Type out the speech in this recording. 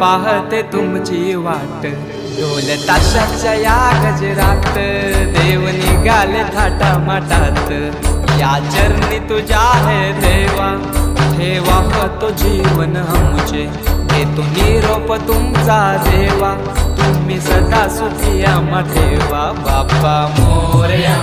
पाहते तुमची वाट, ढोल ताशाच्या या गजरात देव निघाले थाटा माटात। या चरणी तुझ्या है देवा, ठेवा तो जीवन आमचे, देतो निरोप तुमचा देवा, तुम्ही सदा सुखी आम्हा ठेवा। बाप्पा मोरया।